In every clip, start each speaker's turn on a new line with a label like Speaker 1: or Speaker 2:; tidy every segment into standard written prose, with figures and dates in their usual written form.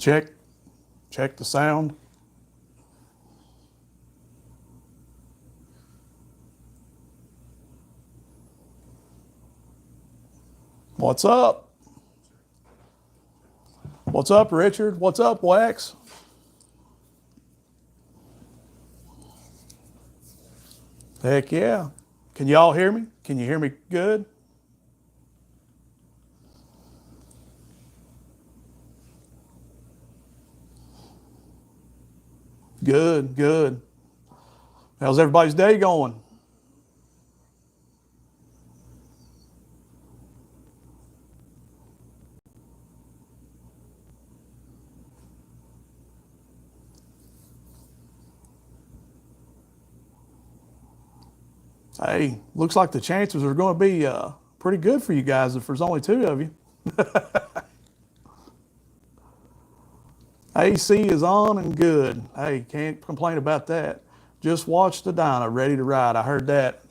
Speaker 1: Check, check the sound. What's up? What's up, Richard? What's up, Wax? Heck yeah. Can y'all hear me? Can you hear me good? Good, good. How's everybody's day going? Hey, looks like the chances are going to be pretty good for you guys if there's only two of you. AC is on and good. Hey, can't complain about that. Just watched the Dyna ready to ride. I heard that.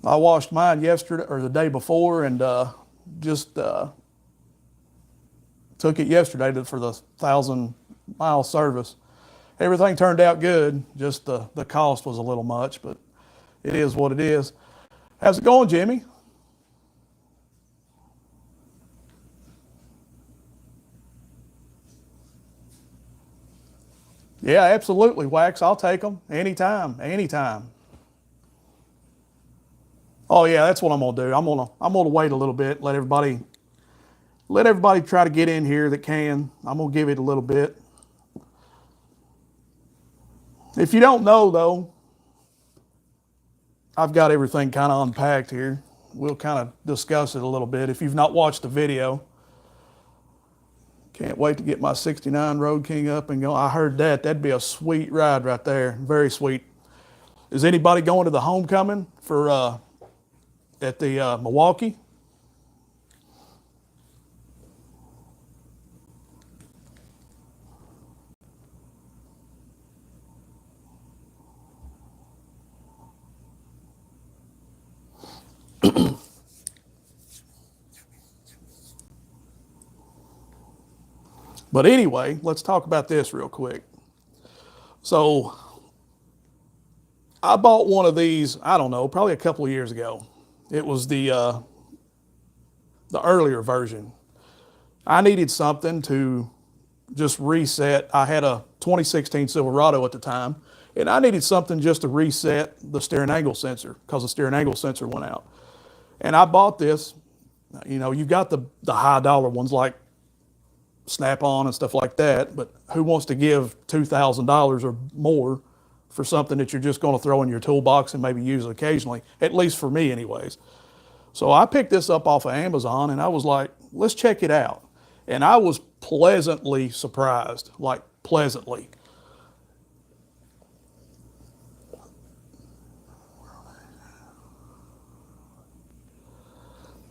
Speaker 1: I washed mine yesterday or the day before and just took it yesterday for the 1,000-mile service. Everything turned out good. Just the cost was a little much, but it is what it is. How's it going, Jimmy? Yeah, absolutely, Wax. I'll take them anytime, anytime. Oh yeah, that's what I'm gonna do. I'm gonna wait a little bit, let everybody try to get in here that can. I'm gonna give it a little bit. If you don't know though, I've got everything kind of unpacked here. We'll kind of discuss it a little bit. If you've not watched the video, can't wait to get my 69 Road King up and go. I heard that. That'd be a sweet ride right there. Very sweet. Is anybody going to the homecoming for at the Milwaukee? But anyway, let's talk about this real quick. So I bought one of these, I don't know, probably a couple of years ago. It was the earlier version. I needed something to just reset. I had a 2016 Silverado at the time, and I needed something just to reset the steering angle sensor because the steering angle sensor went out. And I bought this. You know, you've got the high dollar ones like Snap On and stuff like that, but who wants to give $2,000 or more for something that you're just going to throw in your toolbox and maybe use occasionally, at least for me, anyways. So I picked this up off of Amazon and I was like, let's check it out. And I was pleasantly surprised, like pleasantly.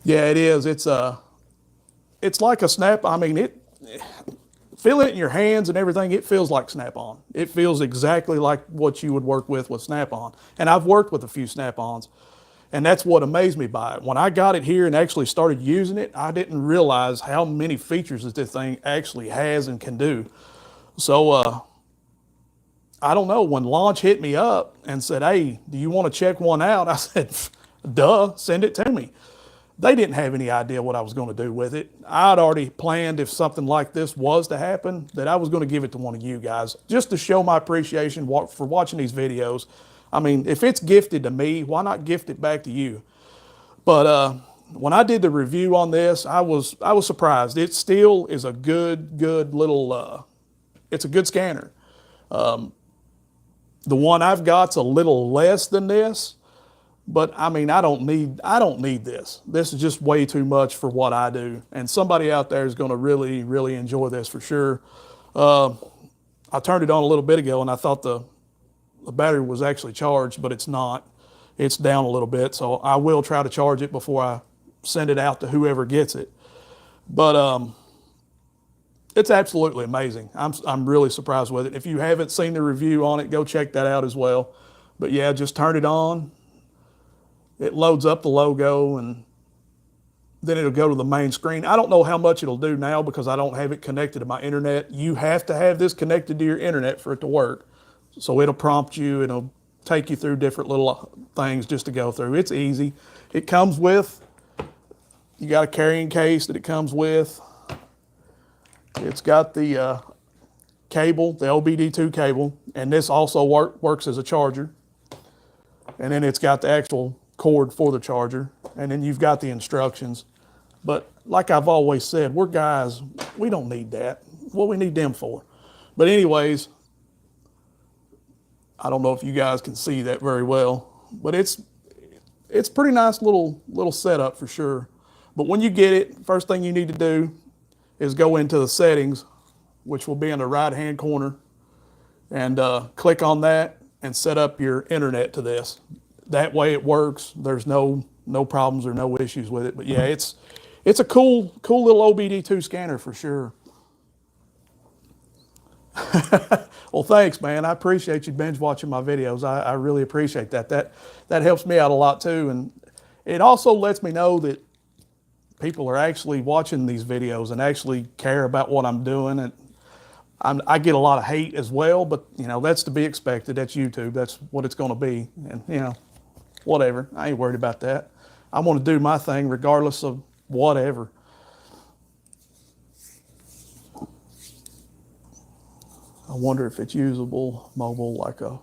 Speaker 1: Yeah, it is. It's like a snap. I mean, feel it in your hands and everything. It feels like Snap-on. It feels exactly like what you would work with Snap-on. And I've worked with a few Snap-ons, and that's what amazed me by it. When I got it here and actually started using it, I didn't realize how many features that this thing actually has and can do. So I don't know. When launch hit me up and said, "Hey, do you want to check one out?" I said, "Duh, send it to me." They didn't have any idea what I was going to do with it. I'd already planned if something like this was to happen, that I was going to give it to one of you guys just to show my appreciation for watching these videos. I mean, if it's gifted to me, why not gift it back to you? But when I did the review on this, I was surprised. It still is a good little. It's a good scanner. The one I've got's a little less than this, but I mean, I don't need this. This is just way too much for what I do. And somebody out there is going to really enjoy this for sure. Uh, I turned it on a little bit ago and I thought the battery was actually charged, but it's not. It's down a little bit. So I will try to charge it before I send it out to whoever gets it. But it's absolutely amazing. I'm really surprised with it. If you haven't seen the review on it, go check that out as well. But yeah, just turn it on. It loads up the logo and then it'll go to the main screen. I don't know how much it'll do now because I don't have it connected to my internet. You have to have this connected to your internet for it to work. So it'll prompt you, it'll take you through different little things just to go through. It's easy. It comes with, you got a carrying case that it comes with. It's got the cable, the OBD2 cable, and this also works as a charger. And then it's got the actual cord for the charger, and then you've got the instructions. But like I've always said, we're guys, we don't need that. What we need them for. But anyways, I don't know if you guys can see that very well, but it's pretty nice little setup for sure. But when you get it, first thing you need to do is go into the settings, which will be in the right hand corner, and click on that and set up your internet to this. That way it works. There's no problems or no issues with it. But yeah, it's a cool little OBD2 scanner for sure. Well, thanks, man. I appreciate you binge watching my videos. I really appreciate that. That helps me out a lot too, and it also lets me know that people are actually watching these videos and actually care about what I'm doing. And I get a lot of hate as well, but that's to be expected. That's YouTube. That's what it's going to be, and whatever. I ain't worried about that. I want to do my thing regardless of whatever. I wonder if it's usable mobile like a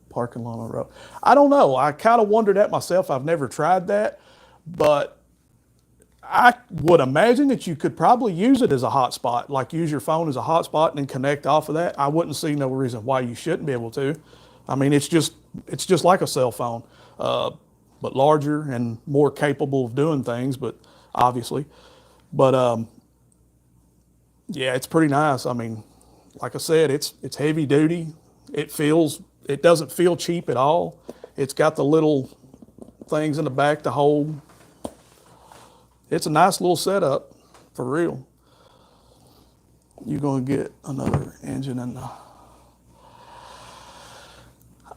Speaker 1: parking lot on the road. I don't know. I kind of wondered that myself. I've never tried that, but I would imagine that you could probably use it as a hotspot, like use your phone as a hotspot and then connect off of that. I wouldn't see no reason why you shouldn't be able to. I mean, it's just like a cell phone, but larger and more capable of doing things, but obviously. But yeah, it's pretty nice. I mean, like I said, it's heavy duty. It doesn't feel cheap at all. It's got the little things in the back to hold. It's a nice little setup, for real. You're gonna get another engine in the,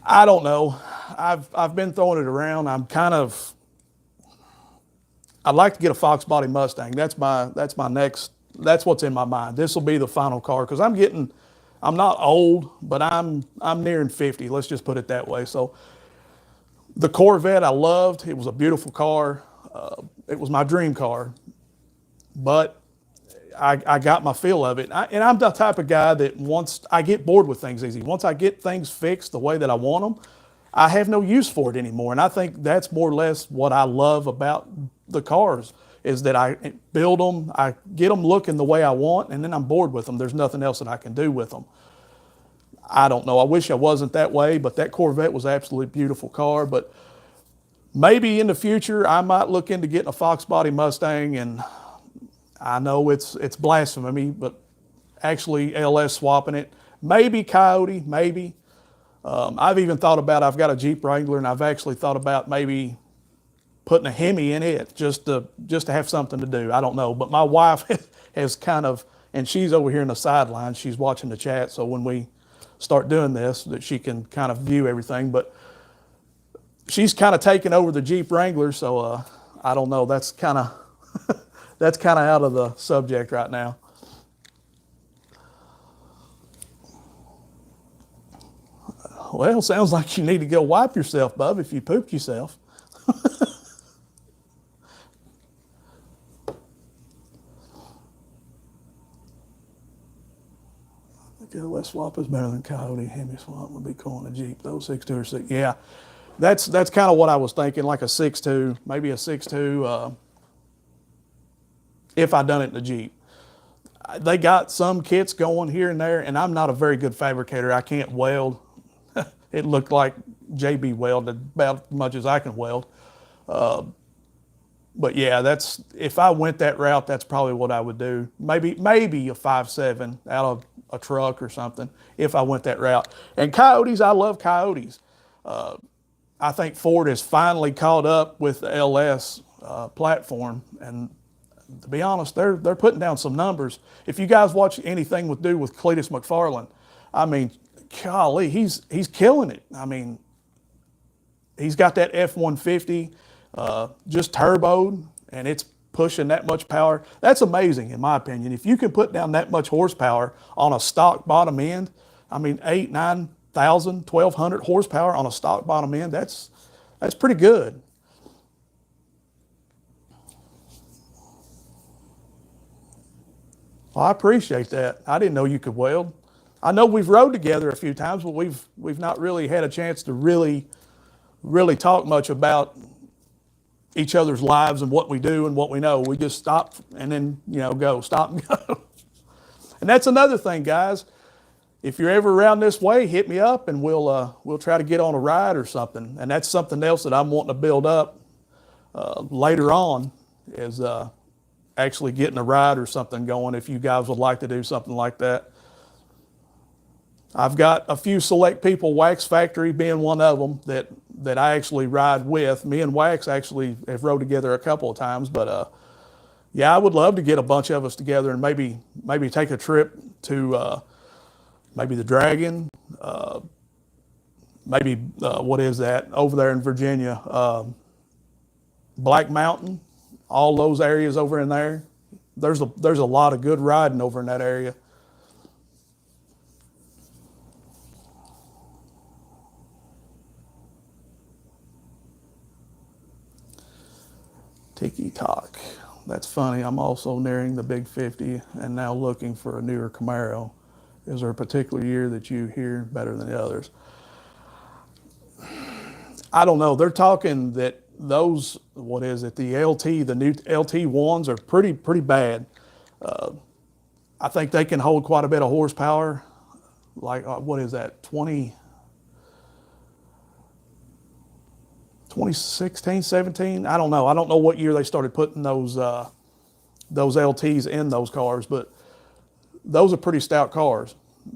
Speaker 1: I don't know. I've been throwing it around. I'd like to get a Fox body Mustang. That's what's in my mind. This will be the final car because I'm not old, but I'm nearing 50. Let's just put it that way. So the Corvette I loved. It was a beautiful car. It was my dream car, but I got my feel of it. And I'm the type of guy that I get bored with things easy. Once I get things fixed the way that I want them, I have no use for it anymore. And I think that's more or less what I love about the cars is that I build them, I get them looking the way I want, and then I'm bored with them. There's nothing else that I can do with them. I don't know. I wish I wasn't that way, but that Corvette was an absolutely beautiful car. But maybe in the future, I might look into getting a Fox body Mustang, and I know it's blasphemy, but actually LS swapping it. Maybe Coyote, maybe. I've even thought about, I've got a Jeep Wrangler, and I've actually thought about maybe putting a Hemi in it just to have something to do. I don't know, but my wife has kind of, and she's over here in the sidelines, she's watching the chat, so when we start doing this, that she can kind of view everything, but she's kind of taken over the Jeep Wrangler, so I don't know. That's kind of out of the subject right now. Well, sounds like you need to go wipe yourself, bub, if you pooped yourself. Okay, let's swap is better than Coyote. Hemi swap would be cool in a Jeep. Those 6.2 or 6. Yeah. That's kind of what I was thinking, like a 6.2, maybe a 6.2, if I done it in the Jeep. They got some kits going here and there, and I'm not a very good fabricator. I can't weld. It looked like JB welded about as much as I can weld. But yeah, if I went that route, that's probably what I would do. Maybe a 5.7 out of a truck or something if I went that route. And Coyotes, I love Coyotes. I think Ford has finally caught up with the LS platform, and to be honest, they're putting down some numbers. If you guys watch anything with Cletus McFarland, I mean, golly, he's killing it. I mean, he's got that F-150 just turboed, and it's pushing that much power. That's amazing, in my opinion. If you can put down that much horsepower on a stock bottom end, I mean, 8, 9,000, 1,200 horsepower on a stock bottom end, that's pretty good. Well, I appreciate that. I didn't know you could weld. I know we've rode together a few times, but we've not really had a chance to really talk much about each other's lives and what we do and what we know. We just stop and then go, stop and go. And that's another thing, guys. If you're ever around this way, hit me up and we'll try to get on a ride or something. And that's something else that I'm wanting to build up later on is actually getting a ride or something going. If you guys would like to do something like that. I've got a few select people, Wax Factory being one of them, that I actually ride with. Me and Wax actually have rode together a couple of times, but yeah, I would love to get a bunch of us together and maybe take a trip to maybe the Dragon, maybe what is that over there in Virginia, Black Mountain, all those areas over in there. There's a lot of good riding over in that area. Tiki Talk. That's funny. I'm also nearing the big 50 and now looking for a newer Camaro. Is there a particular year that you hear better than the others? I don't know. They're talking that those, what is it, the LT, the new LT1s are pretty bad. I think they can hold quite a bit of horsepower. Like, what is that, 2016, 17? I don't know. I don't know what year they started putting those LTs in those cars, but those are pretty stout cars.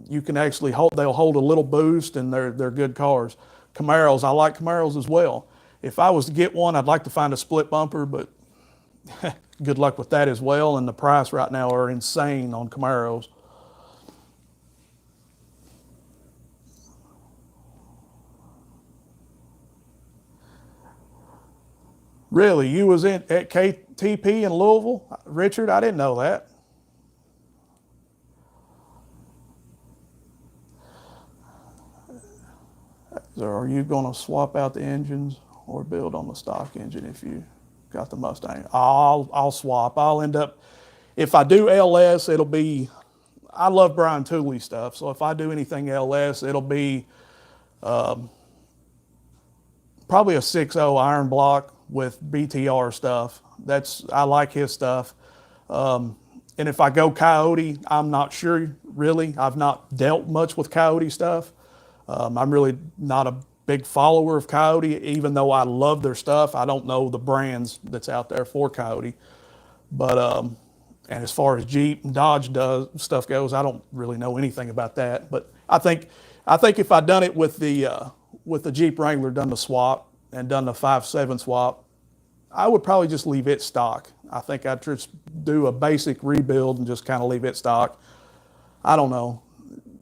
Speaker 1: You can actually they'll hold a little boost, and they're good cars. Camaros, I like Camaros as well. If I was to get one, I'd like to find a split bumper, but good luck with that as well. And the price right now are insane on Camaros. Really, you was at KTP in Louisville, Richard? I didn't know that. So are you going to swap out the engines or build on the stock engine if you got the Mustang? I'll swap. I'll end up, if I do LS, it'll be, I love Brian Tooley stuff. So if I do anything LS, it'll be probably a 6.0 iron block with BTR stuff. I like his stuff. And if I go Coyote, I'm not sure really. I've not dealt much with Coyote stuff. I'm really not a big follower of Coyote, even though I love their stuff. I don't know the brands that's out there for Coyote. But and as far as Jeep and Dodge stuff goes, I don't really know anything about that. But I think if I'd done it with the Jeep Wrangler, done the swap and done the 5.7 swap, I would probably just leave it stock. I think I'd just do a basic rebuild and just kind of leave it stock. I don't know.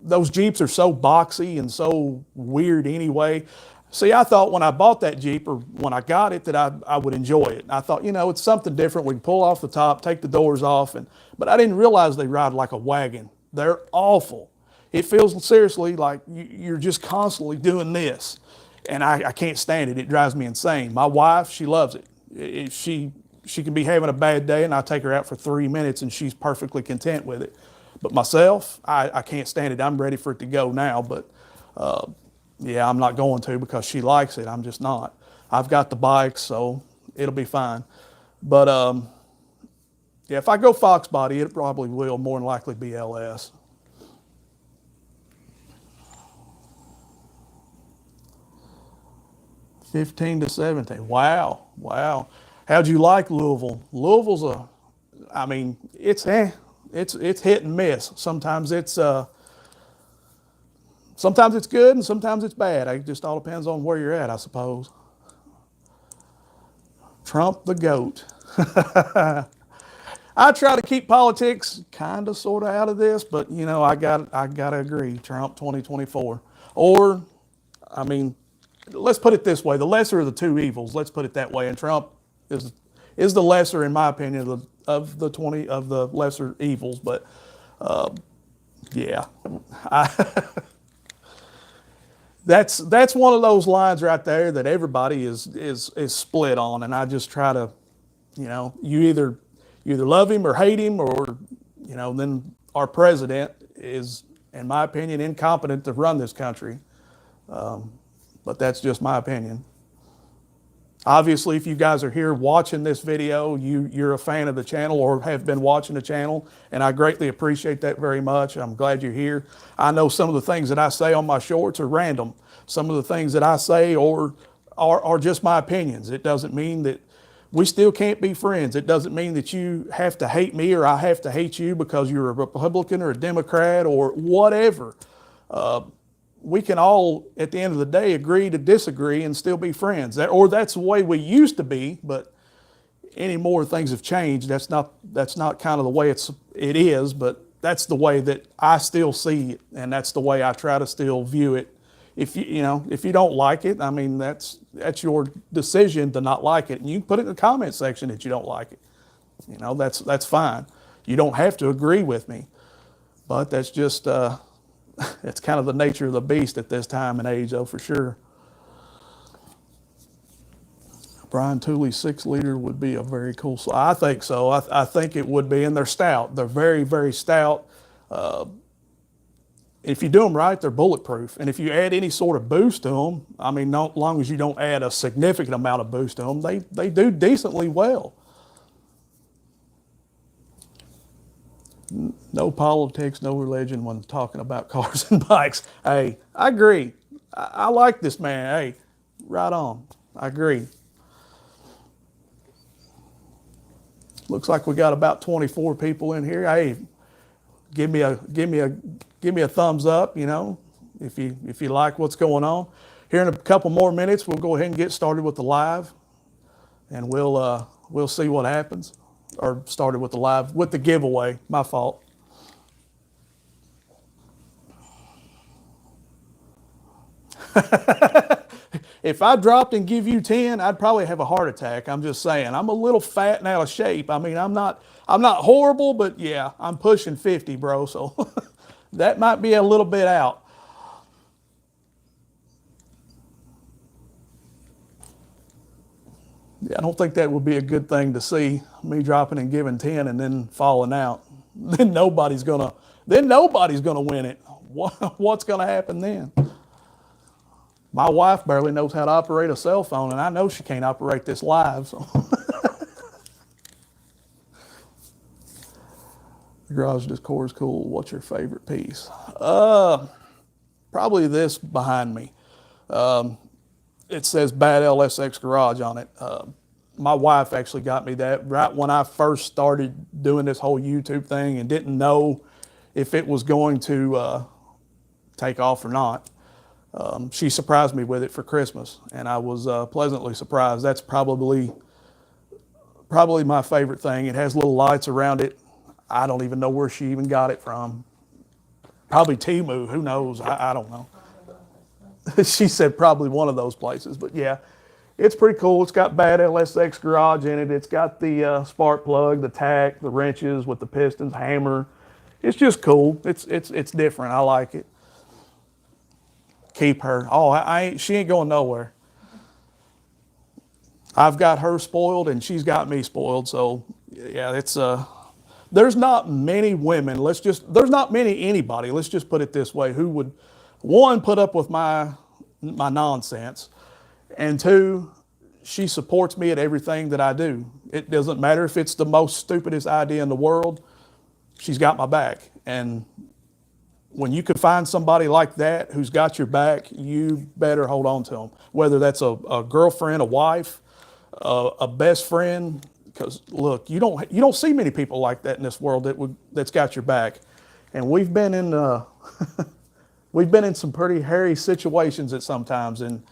Speaker 1: Those Jeeps are so boxy and so weird anyway. See, I thought when I bought that Jeep or when I got it that I would enjoy it. I thought, it's something different. We can pull off the top, take the doors off, but I didn't realize they ride like a wagon. They're awful. It feels seriously like you're just constantly doing this. And I can't stand it. It drives me insane. My wife, she loves it. She can be having a bad day and I take her out for 3 minutes and she's perfectly content with it. But myself, I can't stand it. I'm ready for it to go now, but yeah, I'm not going to because she likes it. I'm just not. I've got the bike, so it'll be fine. But yeah, if I go Fox body, it probably will more than likely be LS. '15 to '17. Wow. How'd you like Louisville? Louisville's it's hit and miss. Sometimes it's good and sometimes it's bad. It just all depends on where you're at, I suppose. Trump the GOAT. I try to keep politics kind of sort of out of this, but I got to agree. Trump 2024. Or let's put it this way: the lesser of the two evils. Let's put it that way. And Trump is is the lesser, in my opinion, of the 20 of the lesser evils. But yeah, that's one of those lines right there that everybody is split on, and I just try to, you either love him or hate him, or then our president is, in my opinion, incompetent to run this country. But that's just my opinion. Obviously, if you guys are here watching this video, you're a fan of the channel or have been watching the channel, and I greatly appreciate that very much. I'm glad you're here. I know some of the things that I say on my shorts are random. Some of the things that I say are just my opinions. It doesn't mean that we still can't be friends. It doesn't mean that you have to hate me or I have to hate you because you're a Republican or a Democrat or whatever. We can all, at the end of the day, agree to disagree and still be friends. That's the way we used to be, but anymore things have changed. That's not kind of the way it is, but that's the way that I still see it, and that's the way I try to still view it. If you don't like it, I mean, that's your decision to not like it, and you can put it in the comment section that you don't like it. That's fine. You don't have to agree with me, but that's just it's kind of the nature of the beast at this time and age, though, for sure. Brian Tooley's 6-liter would be a very cool. I think so. I think it would be, and they're stout. They're very, very stout. If you do them right, they're bulletproof. And if you add any sort of boost to them, I mean, not long as you don't add a significant amount of boost to them, they do decently well. No politics, no religion when talking about cars and bikes. Hey, I agree. I like this man. Hey, right on. I agree. Looks like we got about 24 people in here. Hey, give me a thumbs up, if you like what's going on. Here in a couple more minutes, we'll go ahead and get started with the live, and we'll see what happens. Or started with the giveaway. My fault. If I dropped and give you 10, I'd probably have a heart attack. I'm just saying. I'm a little fat and out of shape. I mean, I'm not horrible, but yeah, I'm pushing 50, bro. So that might be a little bit out. Yeah, I don't think that would be a good thing to see, me dropping and giving 10 and then falling out. Then nobody's gonna win it. What's gonna happen then? My wife barely knows how to operate a cell phone, and I know she can't operate this live. So. The garage decor is cool. What's your favorite piece? Probably this behind me. It says Bad LSX Garage on it. My wife actually got me that right when I first started doing this whole YouTube thing and didn't know if it was going to take off or not. She surprised me with it for Christmas, and I was pleasantly surprised. That's probably my favorite thing. It has little lights around it. I don't even know where she even got it from. Probably Temu, who knows? I don't know. She said probably one of those places, but yeah, it's pretty cool. It's got Bad LSX Garage in it. It's got the spark plug, the tack, the wrenches with the pistons, hammer. It's just cool. It's different. I like it. Keep her. Oh, she ain't going nowhere. I've got her spoiled and she's got me spoiled. So yeah, it's there's not many women. There's not many anybody. Let's just put it this way: who would, one, put up with my nonsense, and two, she supports me at everything that I do. It doesn't matter if it's the most stupidest idea in the world. She's got my back, and when you can find somebody like that who's got your back, you better hold on to them. Whether that's a girlfriend, a wife, a best friend. Because look, you don't see many people like that in this world that's got your back, and we've been in some pretty hairy situations at sometimes, and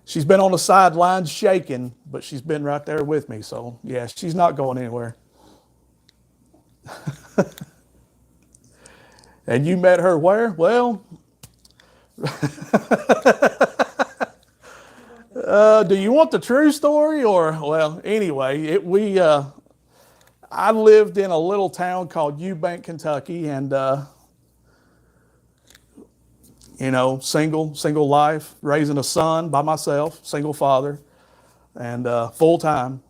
Speaker 1: she's been on the sidelines shaking, but she's been right there with me. So yeah, she's not going anywhere. And you met her where? Well, Do you want the true story or, well, anyway, I lived in a little town called Eubank, Kentucky, and single life, raising a son by myself, single father, and full time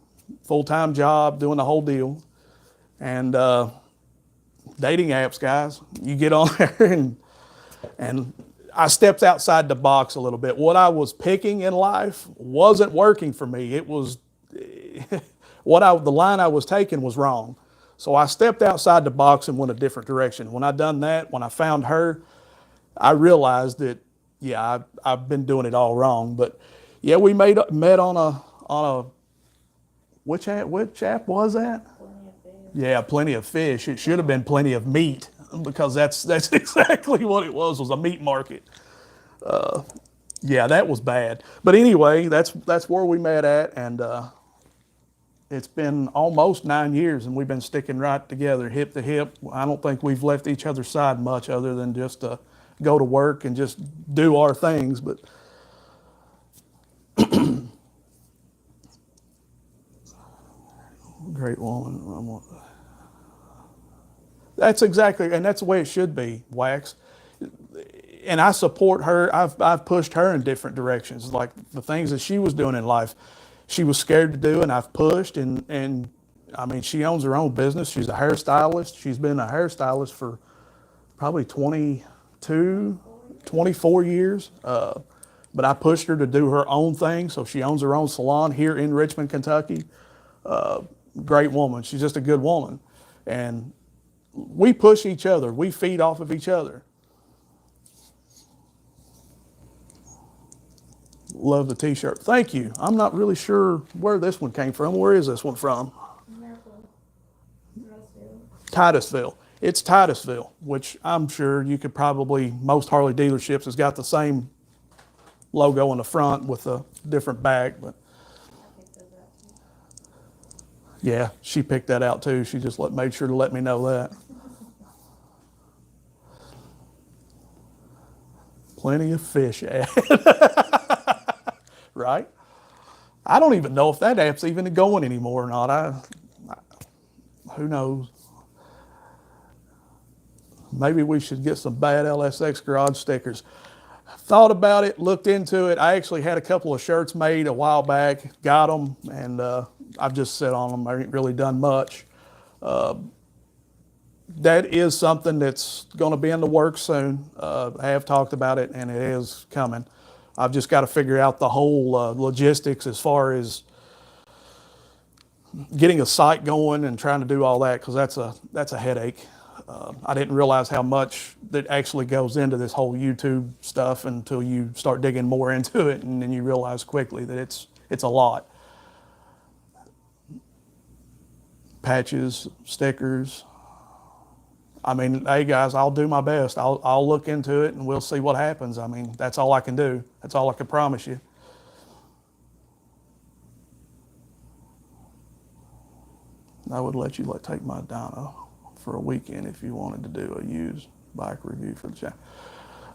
Speaker 1: job, doing the whole deal, and dating apps, guys. You get on there and I stepped outside the box a little bit. What I was picking in life wasn't working for me. It was the line I was taking was wrong. So I stepped outside the box and went a different direction. When I done that, when I found her, I realized that, yeah, I've been doing it all wrong. But yeah, we met on a which app was that? Yeah, Plenty of Fish. It should have been Plenty of Meat, because that's exactly what it was a meat market. Yeah, that was bad. But anyway, that's where we met at, and it's been almost 9 years, and we've been sticking right together, hip to hip. I don't think we've left each other's side much, other than just to go to work and just do our things. But great woman. That's exactly, and that's the way it should be, Wax. And I support her. I've pushed her in different directions, like the things that she was doing in life. She was scared to do, and I've pushed. And I mean, she owns her own business. She's a hairstylist. She's been a hairstylist for probably 22, 24 years. But I pushed her to do her own thing, so she owns her own salon here in Richmond, Kentucky. Great woman. She's just a good woman, and we push each other. We feed off of each other. Love the t-shirt. Thank you. I'm not really sure where this one came from. Where is this one from? Titusville. It's Titusville, which I'm sure you could probably, most Harley dealerships has got the same logo on the front with a different back, but yeah, she picked that out too. She just made sure to let me know that. Plenty of Fish ad. Right? I don't even know if that app's even going anymore or not. Who knows? Maybe we should get some bad LSX garage stickers. Thought about it, looked into it. I actually had a couple of shirts made a while back, got them, and I've just sit on them. I ain't really done much. That is something that's going to be in the works soon. I have talked about it, and it is coming. I've just got to figure out the whole logistics as far as getting a site going and trying to do all that, because that's a headache. I didn't realize how much that actually goes into this whole YouTube stuff until you start digging more into it, and then you realize quickly that it's a lot. Patches, stickers. I mean, hey guys, I'll do my best. I'll look into it and we'll see what happens. I mean, that's all I can do. That's all I can promise you. I would let you take my dyno for a weekend if you wanted to do a used bike review for the channel.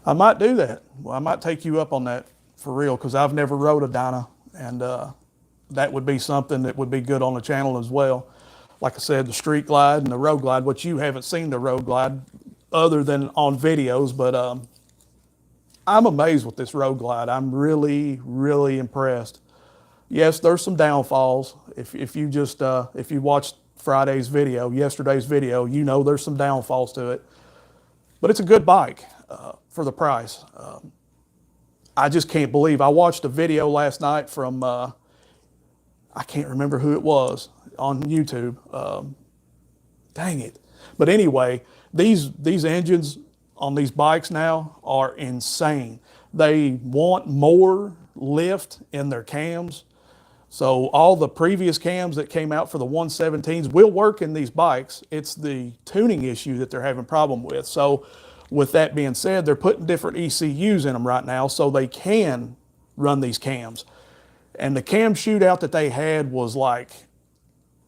Speaker 1: I might do that. Well, I might take you up on that for real, because I've never rode a dyno, and that would be something that would be good on the channel as well. Like I said, the street glide and the road glide, which you haven't seen the road glide other than on videos, but I'm amazed with this road glide. I'm really, really impressed. Yes, there's some downfalls. If you watched yesterday's video, you know there's some downfalls to it. But it's a good bike for the price. I just can't believe. I watched a video last night from, I can't remember who it was, on YouTube. Dang it. But anyway, these engines on these bikes now are insane. They want more lift in their cams. So all the previous cams that came out for the 117s will work in these bikes. It's the tuning issue that they're having a problem with. So with that being said, they're putting different ECUs in them right now so they can run these cams. And the cam shootout that they had was like,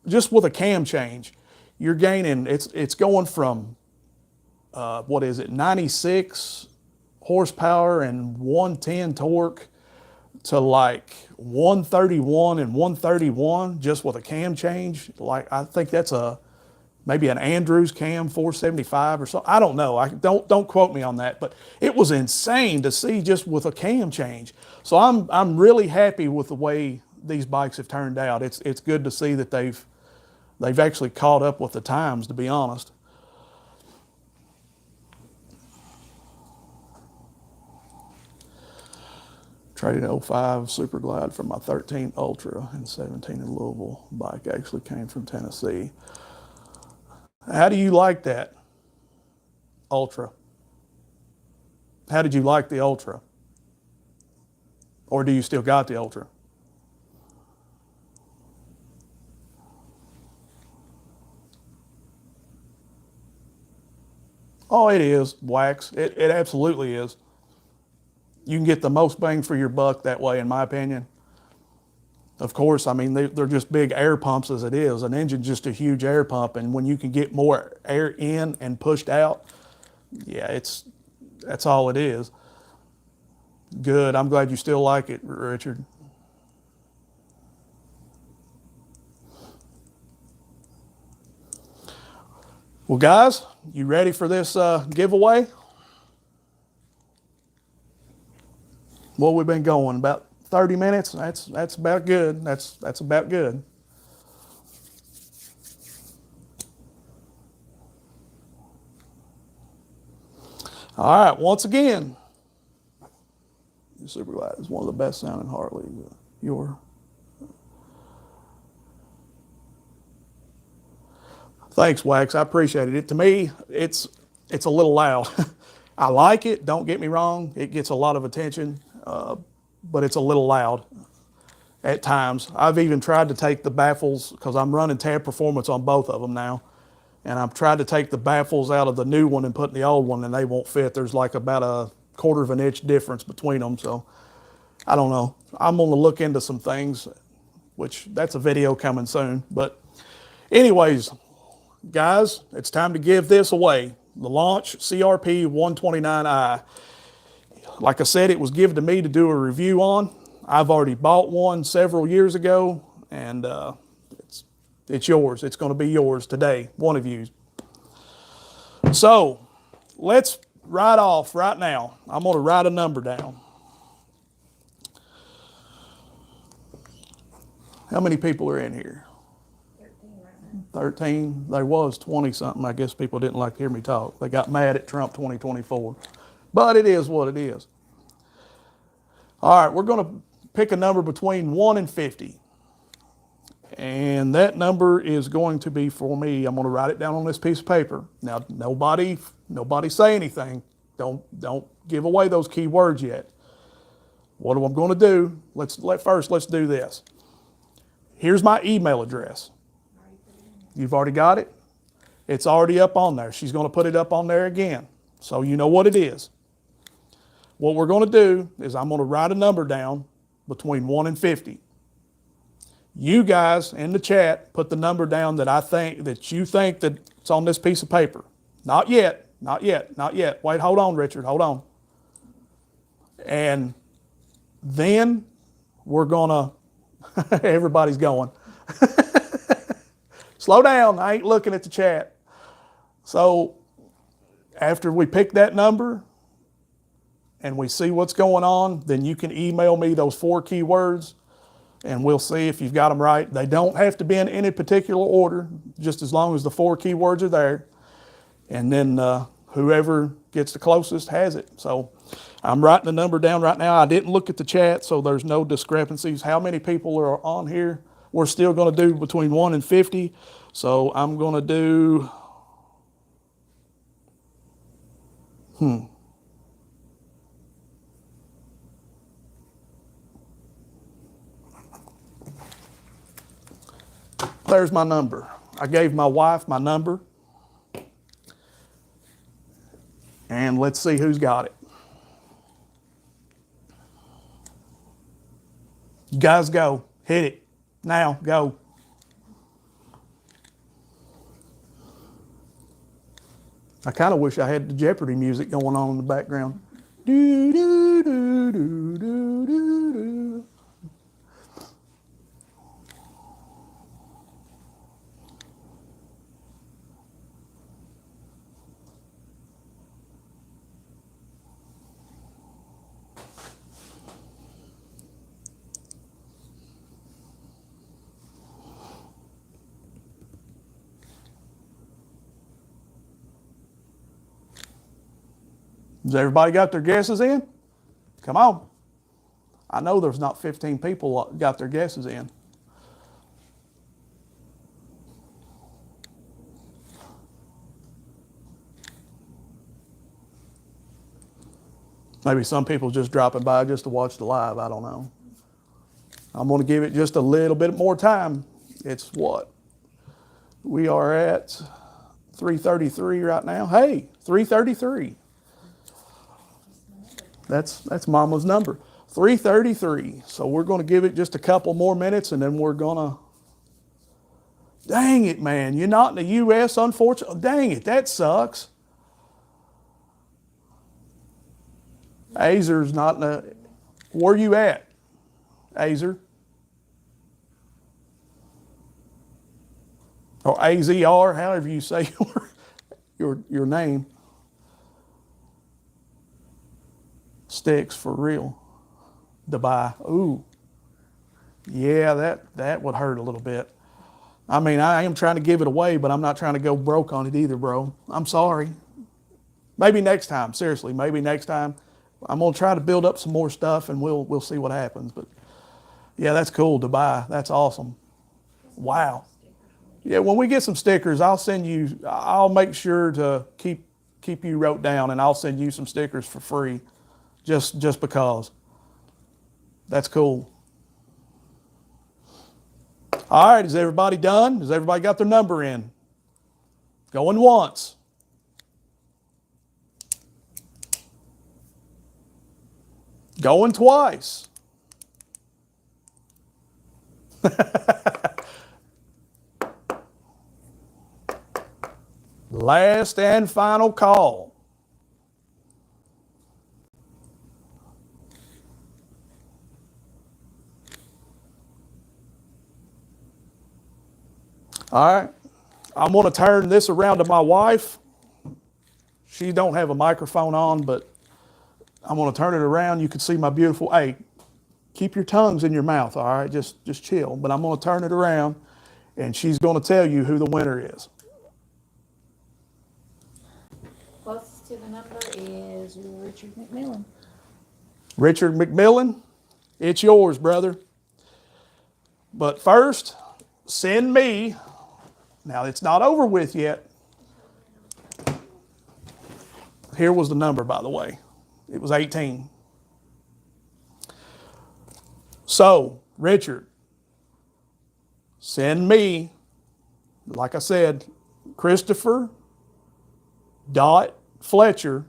Speaker 1: just with a cam change, you're gaining, it's going from, 96 horsepower and 110 torque to like 131 and 131 just with a cam change. Like I think that's maybe an Andrews cam 475 or something. I don't know. I don't quote me on that, but it was insane to see just with a cam change. So I'm really happy with the way these bikes have turned out. It's good to see that they've actually caught up with the times, to be honest. Traded 05 Super Glide for my 13 Ultra and 17 in Louisville. Bike actually came from Tennessee. How do you like that Ultra? How did you like the Ultra? Or do you still got the Ultra? Oh, it is wax. It absolutely is. You can get the most bang for your buck that way, in my opinion. Of course, I mean, they're just big air pumps as it is. An engine's just a huge air pump, and when you can get more air in and pushed out, yeah, that's all it is. Good. I'm glad you still like it, Richard. Well, guys, you ready for this giveaway? Well, we've been going about 30 minutes. That's about good. That's about good. All right, once again, Super Glide is one of the best sounding Harleys. Thanks, Wax. I appreciate it. To me, it's a little loud. I like it. Don't get me wrong. It gets a lot of attention, but it's a little loud at times. I've even tried to take the baffles because I'm running tab performance on both of them now, and I've tried to take the baffles out of the new one and put in the old one, and they won't fit. There's like about a quarter of an inch difference between them. So I don't know. I'm going to look into some things, which that's a video coming soon. But anyways, guys, it's time to give this away. The Launch CRP 129i. Like I said, it was given to me to do a review on. I've already bought one several years ago, and it's yours. It's going to be yours today, one of you. So let's write off right now. I'm going to write a number down. How many people are in here? 13. There was 20 something. I guess people didn't like to hear me talk. They got mad at Trump 2024. But it is what it is. All right, we're going to pick a number between 1 and 50. And that number is going to be for me. I'm going to write it down on this piece of paper. Now, nobody say anything. Don't give away those key words yet. What am I going to do? Let's do this. Here's my email address. You've already got it? It's already up on there. She's going to put it up on there again, so you know what it is. What we're going to do is I'm going to write a number down between 1 and 50. You guys in the chat put the number down that you think that's on this piece of paper. Not yet. Wait, hold on, Richard. Hold on. And then we're going to, everybody's going. Slow down. I ain't looking at the chat. So after we pick that number and we see what's going on, then you can email me those 4 keywords and we'll see if you've got them right. They don't have to be in any particular order, just as long as the 4 keywords are there. And then whoever gets the closest has it. So I'm writing the number down right now. I didn't look at the chat, so there's no discrepancies. How many people are on here? We're still going to do between 1 and 50. So I'm going to do, There's my number. I gave my wife my number. And let's see who's got it. You guys go. Hit it. Now, go. I kind of wish I had the Jeopardy music going on in the background. Do, do, do, do, do, do, do. Has everybody got their guesses in? Come on. I know there's not 15 people got their guesses in. Maybe some people just dropping by just to watch the live. I don't know. I'm going to give it just a little bit more time. It's what? We are at 3:33 right now. Hey, 3:33. That's Mama's number. 3:33. So we're going to give it just a couple more minutes, and then we're going to. Dang it, man! You're not in the U.S. Unfortunately. Dang it, that sucks. Azer's not in the. Where you at, Azer? Or AZR, however you say your name. Sticks for real. Dubai. Ooh. Yeah, that would hurt a little bit. I mean, I am trying to give it away, but I'm not trying to go broke on it either, bro. I'm sorry. Maybe next time, seriously, maybe next time. I'm gonna try to build up some more stuff and we'll see what happens. But yeah, that's cool, Dubai. That's awesome. Wow. Yeah, when we get some stickers, I'll make sure to keep you wrote down, and I'll send you some stickers for free. Just because. That's cool. All right, is everybody done? Has everybody got their number in? Going once. Going twice. Last and final call. All right, I'm going to turn this around to my wife. She don't have a microphone on, but I'm going to turn it around. You can see my beautiful, hey, keep your tongues in your mouth, all right? Just chill. But I'm going to turn it around, and she's going to tell you who the winner is.
Speaker 2: Closest to the number is Richard McMillan.
Speaker 1: Richard McMillan, it's yours, brother. But first, send me. Now, it's not over with yet. Here was the number, by the way. It was 18. So, Richard, send me, like I said, Christopher dot Fletcher,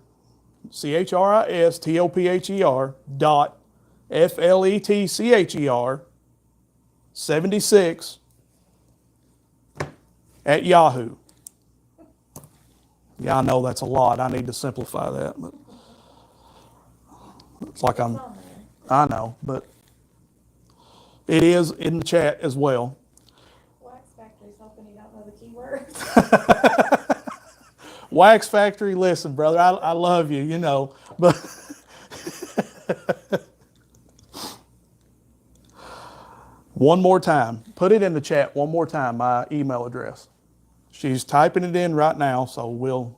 Speaker 1: CHRISTOPHER dot FLETCHER 76 at Yahoo. Yeah, I know that's a lot. I need to simplify that, but it's like I know, but it is in the chat as well.
Speaker 2: Wax Factory's hoping you don't know the keywords.
Speaker 1: Wax Factory, listen, brother, I love you, but one more time. Put it in the chat one more time, my email address. She's typing it in right now, so we'll.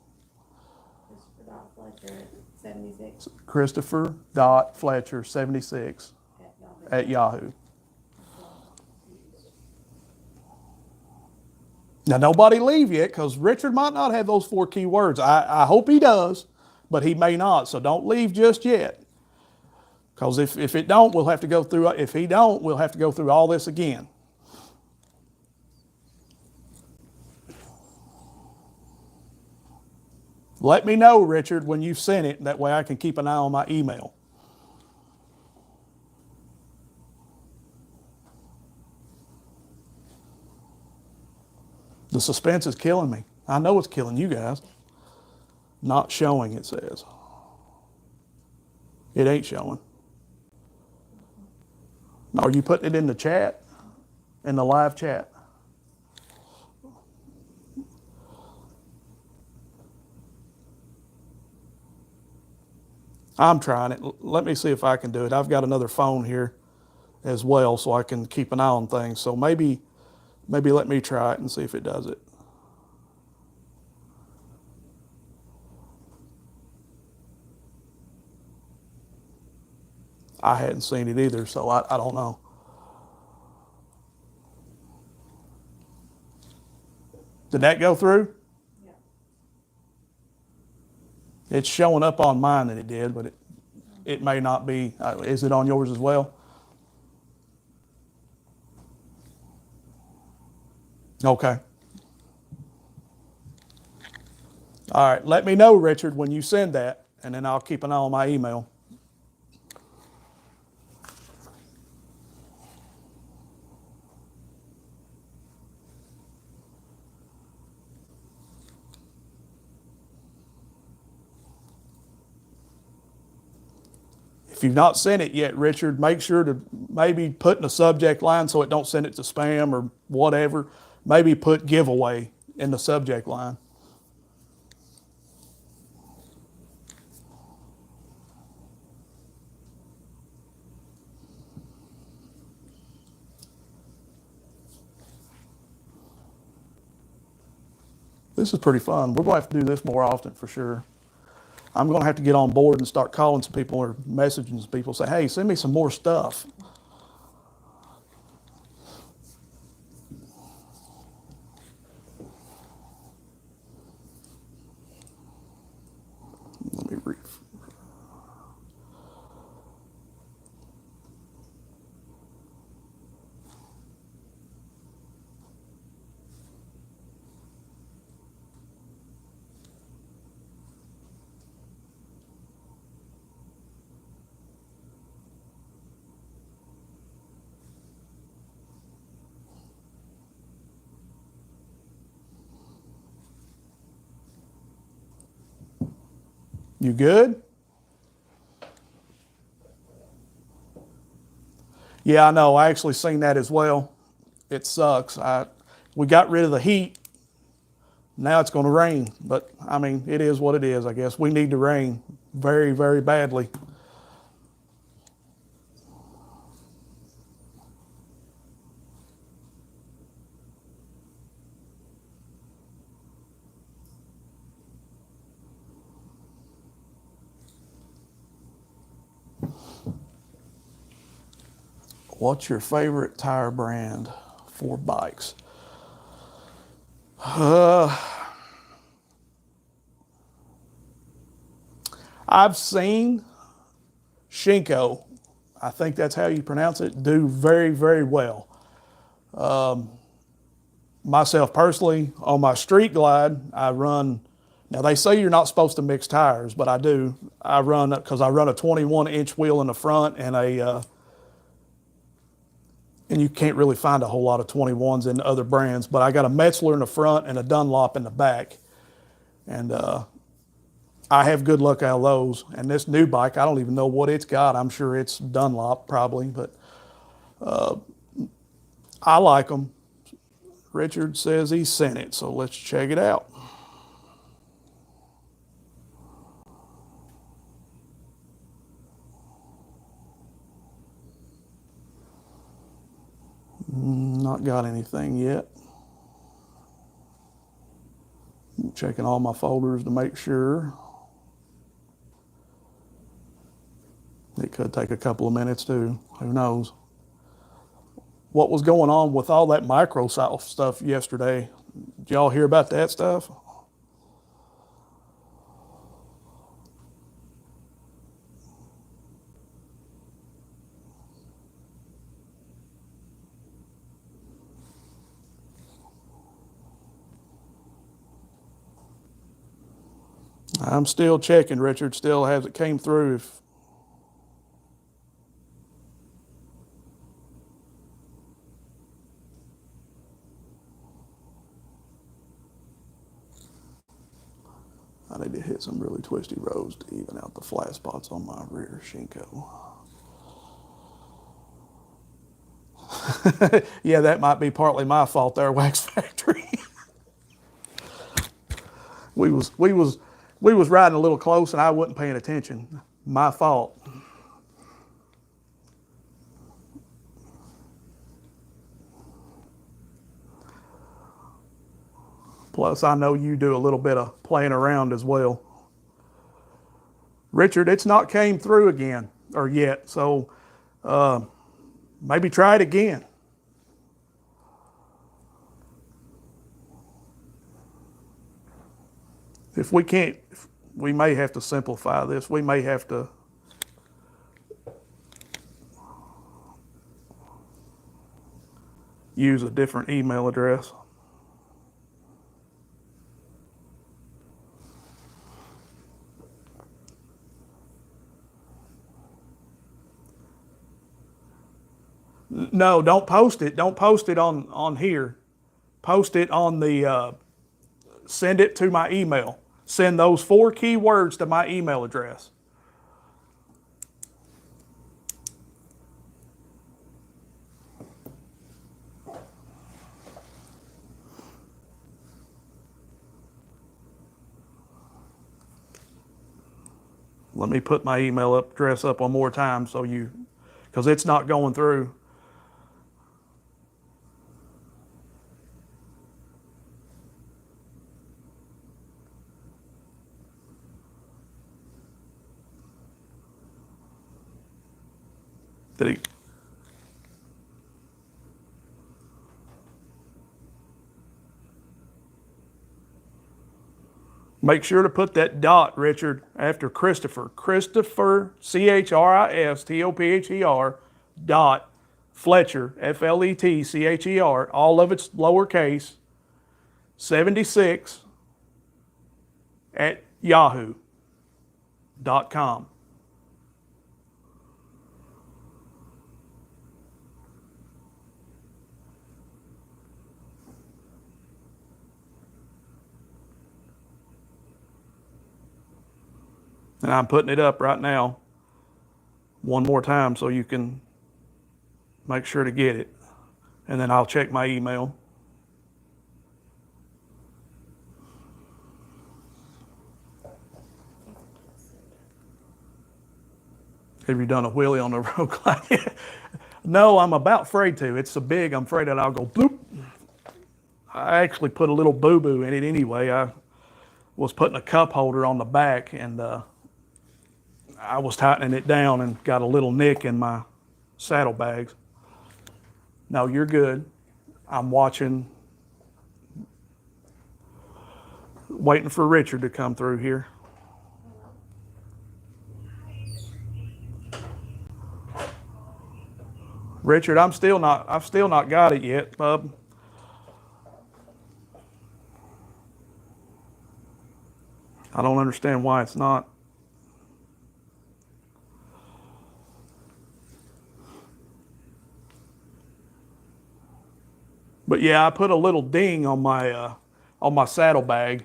Speaker 1: Christopher.Fletcher76 at Yahoo. Now, nobody leave yet, because Richard might not have those 4 keywords. I hope he does, but he may not, so don't leave just yet. Because if it don't, we'll have to go through. If he don't, we'll have to go through all this again. Let me know, Richard, when you've sent it. That way I can keep an eye on my email. The suspense is killing me. I know it's killing you guys. Not showing, it says. It ain't showing. Are you putting it in the chat? In the live chat? I'm trying it. Let me see if I can do it. I've got another phone here as well, so I can keep an eye on things. So maybe let me try it and see if it does it. I hadn't seen it either, so I don't know. Did that go through?
Speaker 2: Yeah.
Speaker 1: It's showing up on mine that it did, but it may not be. Is it on yours as well? Okay. All right. Let me know, Richard, when you send that, and then I'll keep an eye on my email. If you've not sent it yet, Richard, make sure to maybe put in a subject line so it don't send it to spam or whatever. Maybe put giveaway in the subject line. This is pretty fun. We're going to have to do this more often for sure. I'm going to have to get on board and start calling some people or messaging some people, say, hey, send me some more stuff. Let me read. You good? Yeah, I know. I actually seen that as well. It sucks. We got rid of the heat. Now it's going to rain, but I mean, it is what it is, I guess. We need to rain very, very badly. What's your favorite tire brand for bikes? I've seen Shinko, I think that's how you pronounce it, do very, very well. Myself personally, on my street glide, I run. Now they say you're not supposed to mix tires, but I do. I run because I run a 21-inch wheel in the front and you can't really find a whole lot of 21s in other brands. But I got a Metzler in the front and a Dunlop in the back, and I have good luck out of those. And this new bike, I don't even know what it's got. I'm sure it's Dunlop probably, but I like them. Richard says he sent it, so let's check it out. Not got anything yet. I'm checking all my folders to make sure. It could take a couple of minutes too. Who knows? What was going on with all that Microsoft stuff yesterday? Did y'all hear about that stuff? I'm still checking, Richard. Still hasn't came through. I need to hit some really twisty roads to even out the flat spots on my rear Shinko. Yeah, that might be partly my fault there, Wax Factory. we was riding a little close and I wasn't paying attention. My fault. Plus, I know you do a little bit of playing around as well. Richard, it's not came through again. or yet. So maybe try it again. If we can't, we may have to simplify this. We may have to use a different email address. No, don't post it. Don't post it on here. Post it on the, send it to my email. Send those 4 keywords to my email address. Let me put my email address up one more time so you, because it's not going through. Did he? Make sure to put that dot, Richard, after Christopher. Christopher, Christopher, dot, Fletcher, Fletcher, all of it's lowercase, 76 at yahoo.com. And I'm putting it up right now one more time so you can make sure to get it. And then I'll check my email. Have you done a wheelie on the road glide? No, I'm about afraid to. It's so big, I'm afraid that I'll go bloop. I actually put a little boo-boo in it anyway. I was putting a cup holder on the back, and I was tightening it down and got a little nick in my saddlebags. No, you're good. I'm watching, waiting for Richard to come through here. Richard, I've still not got it yet, bub. I don't understand why it's not. But yeah, I put a little ding on my saddlebag,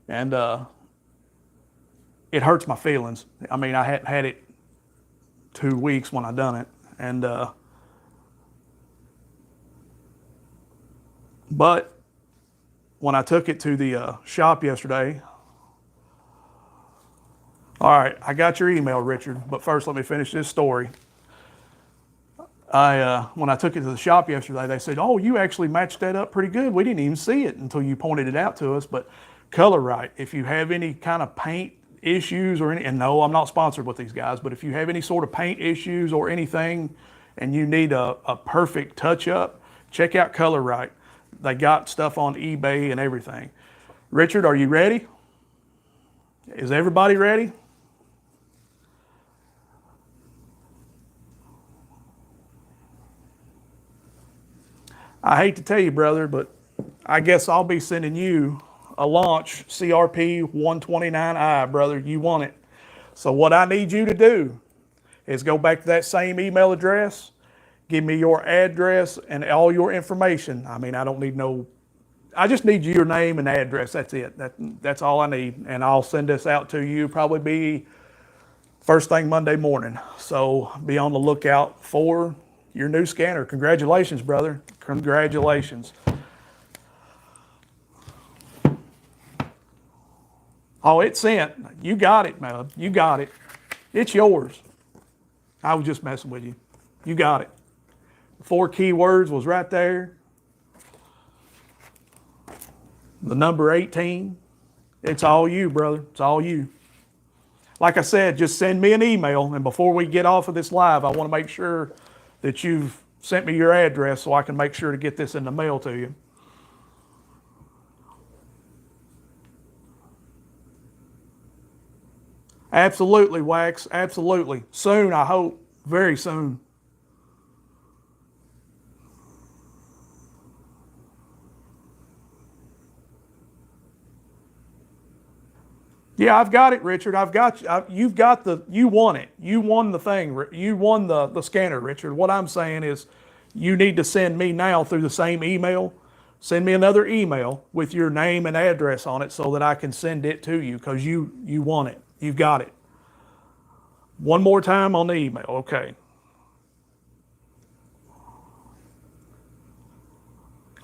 Speaker 1: and it hurts my feelings. I mean, I hadn't had it 2 weeks when I done it, and but when I took it to the shop yesterday, all right, I got your email, Richard, but first let me finish this story. When I took it to the shop yesterday, they said, "Oh, you actually matched that up pretty good. We didn't even see it until you pointed it out to us." But Color Right, if you have any kind of paint issues or any, and no, I'm not sponsored with these guys, but if you have any sort of paint issues or anything, and you need a perfect touch up, check out Color Right. They got stuff on eBay and everything. Richard, are you ready? Is everybody ready? I hate to tell you, brother, but I guess I'll be sending you a launch CRP 129i, brother. You want it. So what I need you to do is go back to that same email address, give me your address and all your information. I mean, I don't need no, I just need your name and address. That's it. That's all I need. And I'll send this out to you probably be first thing Monday morning. So be on the lookout for your new scanner. Congratulations, brother. Congratulations. Oh, it's sent. You got it, man. You got it. It's yours. I was just messing with you. You got it. 4 keywords was right there. The number 18. It's all you, brother. It's all you. like I said, just send me an email. And before we get off of this live, I want to make sure that you've sent me your address so I can make sure to get this in the mail to you. Absolutely, Wax. Absolutely. Soon, I hope. Very soon. Yeah, I've got it, Richard. I've got you. You've got you won it. You won the thing. You won the scanner, Richard. What I'm saying is you need to send me now through the same email. Send me another email with your name and address on it so that I can send it to you because you won it. You've got it. One more time on the email. Okay.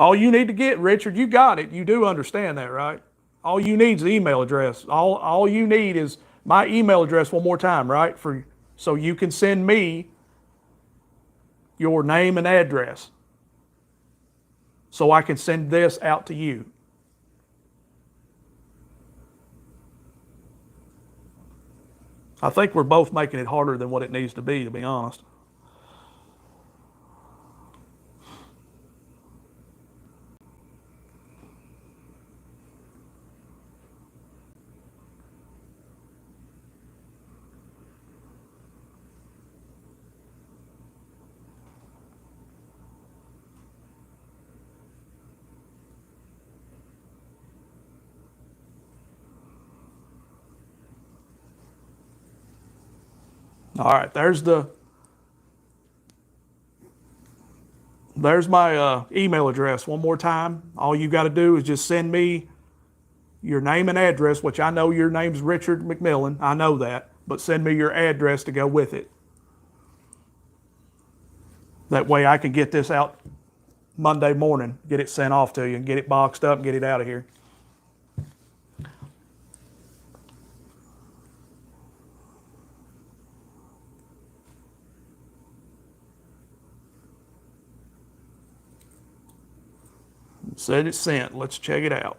Speaker 1: All you need to get, Richard, you got it. You do understand that, right? All you need is the email address. All you need is my email address one more time, right? So you can send me your name and address so I can send this out to you. I think we're both making it harder than what it needs to be honest. All right, there's my email address one more time. All you got to do is just send me your name and address, which I know your name's Richard McMillan. I know that, but send me your address to go with it. That way I can get this out Monday morning, get it sent off to you, and get it boxed up and get it out of here. Said it's sent. Let's check it out.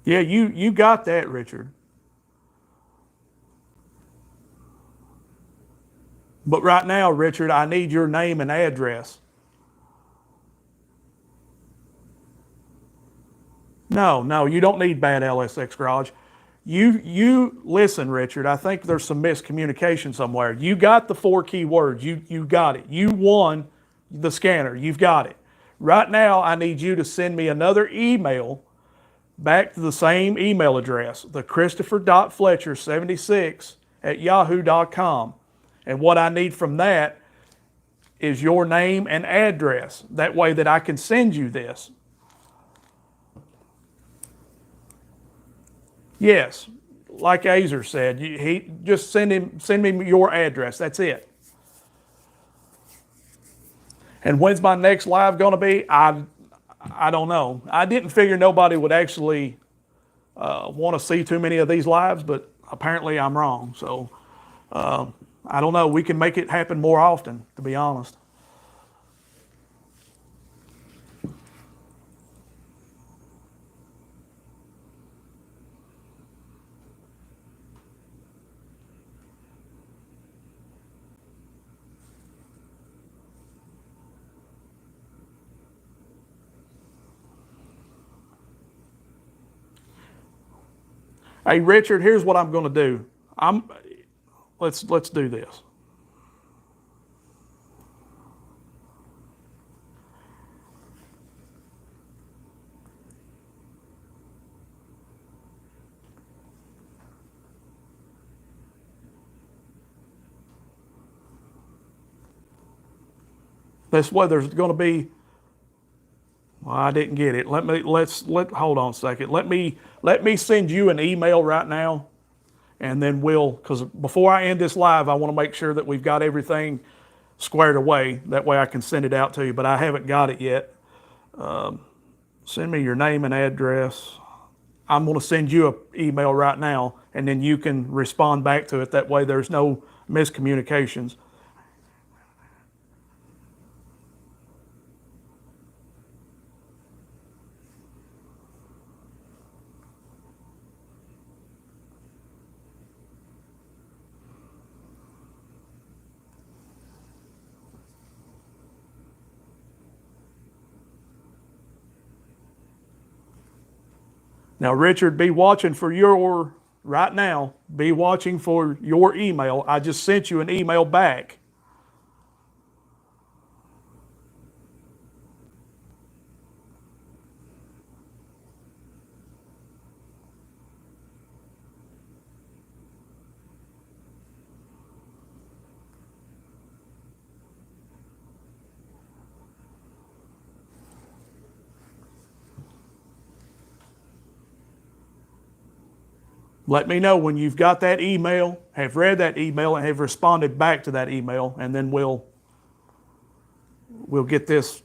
Speaker 1: Yeah, you got that, Richard. But right now, Richard, I need your name and address. No, you don't need bad LSX garage. You listen, Richard. I think there's some miscommunication somewhere. You got the 4 key words. You got it. You won the scanner. You've got it. Right now, I need you to send me another email back to the same email address, the Christopher.Fletcher76 at yahoo.com. And what I need from that is your name and address. That way that I can send you this. Yes, like Azer said, he just send me your address. That's it. And when's my next live going to be? I don't know. I didn't figure nobody would actually want to see too many of these lives, but apparently I'm wrong. So I don't know. We can make it happen more often, to be honest. Hey, Richard, here's what I'm going to do. Let's do this. This way there's going to be. Well, I didn't get it. Hold on a second. Let me send you an email right now, and then because before I end this live, I want to make sure that we've got everything squared away. That way I can send it out to you, but I haven't got it yet. Send me your name and address. I'm going to send you an email right now, and then you can respond back to it. That way there's no miscommunications. Now, Richard, be watching for your, right now, be watching for your email. I just sent you an email back. Let me know when you've got that email, have read that email, and have responded back to that email, and then we'll get this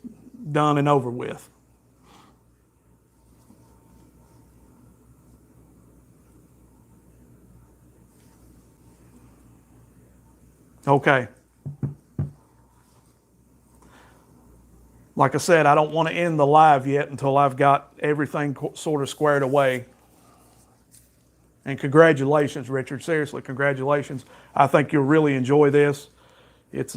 Speaker 1: done and over with. Okay. Like I said, I don't want to end the live yet until I've got everything sort of squared away. And congratulations, Richard. Seriously, congratulations. I think you'll really enjoy this. It's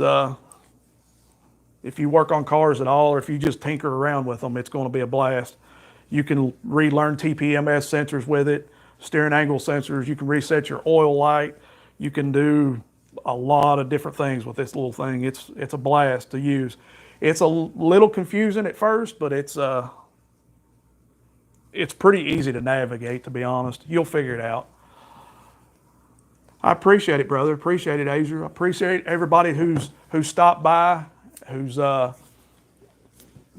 Speaker 1: if you work on cars at all, or if you just tinker around with them, it's going to be a blast. You can relearn TPMS sensors with it, steering angle sensors. You can reset your oil light. You can do a lot of different things with this little thing. It's a blast to use. It's a little confusing at first, but it's pretty easy to navigate, to be honest. You'll figure it out. I appreciate it, brother. Appreciate it, Azer. I appreciate everybody who's stopped by, who's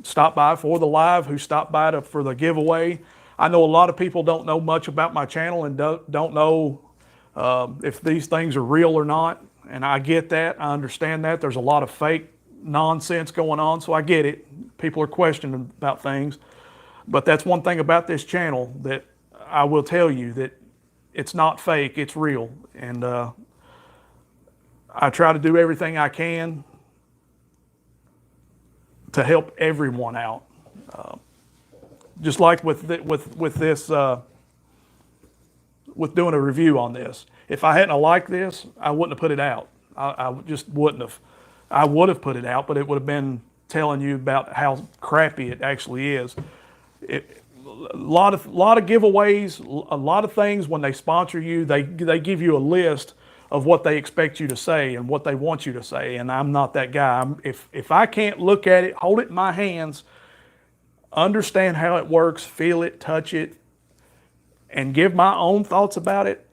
Speaker 1: stopped by for the live, who stopped by for the giveaway. I know a lot of people don't know much about my channel and don't know if these things are real or not. And I get that. I understand that. There's a lot of fake nonsense going on, so I get it. People are questioning about things. But that's one thing about this channel that I will tell you, that it's not fake, it's real. And I try to do everything I can to help everyone out. Just like with this, with doing a review on this. If I hadn't liked this, I wouldn't have put it out. I just wouldn't have. I would have put it out, but it would have been telling you about how crappy it actually is. A lot of giveaways, a lot of things when they sponsor you, they give you a list of what they expect you to say and what they want you to say. And I'm not that guy. If I can't look at it, hold it in my hands, understand how it works, feel it, touch it, and give my own thoughts about it,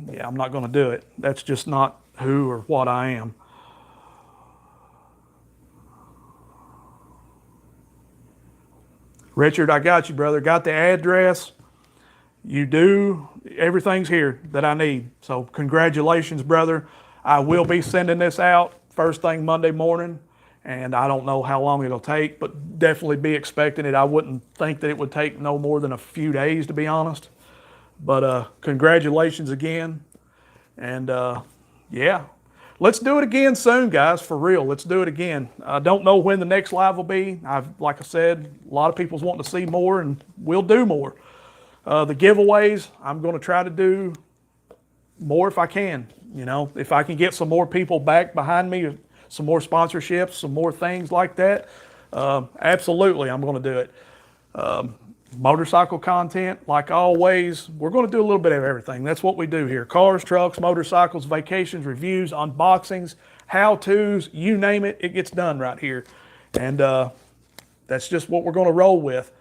Speaker 1: yeah, I'm not going to do it. That's just not who or what I am. Richard, I got you, brother. Got the address. You do. Everything's here that I need. So congratulations, brother. I will be sending this out first thing Monday morning, and I don't know how long it'll take, but definitely be expecting it. I wouldn't think that it would take no more than a few days, to be honest. But congratulations again. And yeah, let's do it again soon, guys, for real. Let's do it again. I don't know when the next live will be. Like I said, a lot of people's wanting to see more, and we'll do more. The giveaways, I'm going to try to do more if I can. You know, if I can get some more people back behind me, some more sponsorships, some more things like that, absolutely, I'm going to do it. Motorcycle content, like always, we're going to do a little bit of everything. That's what we do here. Cars, trucks, motorcycles, vacations, reviews, unboxings, how-tos, you name it, it gets done right here. And that's just what we're going to roll with.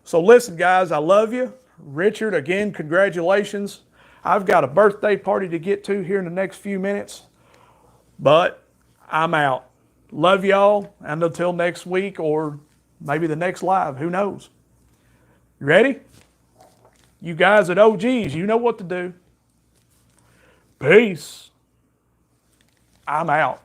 Speaker 1: So listen, guys, I love you. Richard, again, congratulations. I've got a birthday party to get to here in the next few minutes, but I'm out. Love y'all, and until next week or maybe the next live, who knows? You ready? You guys at OGs, you know what to do. Peace. I'm out.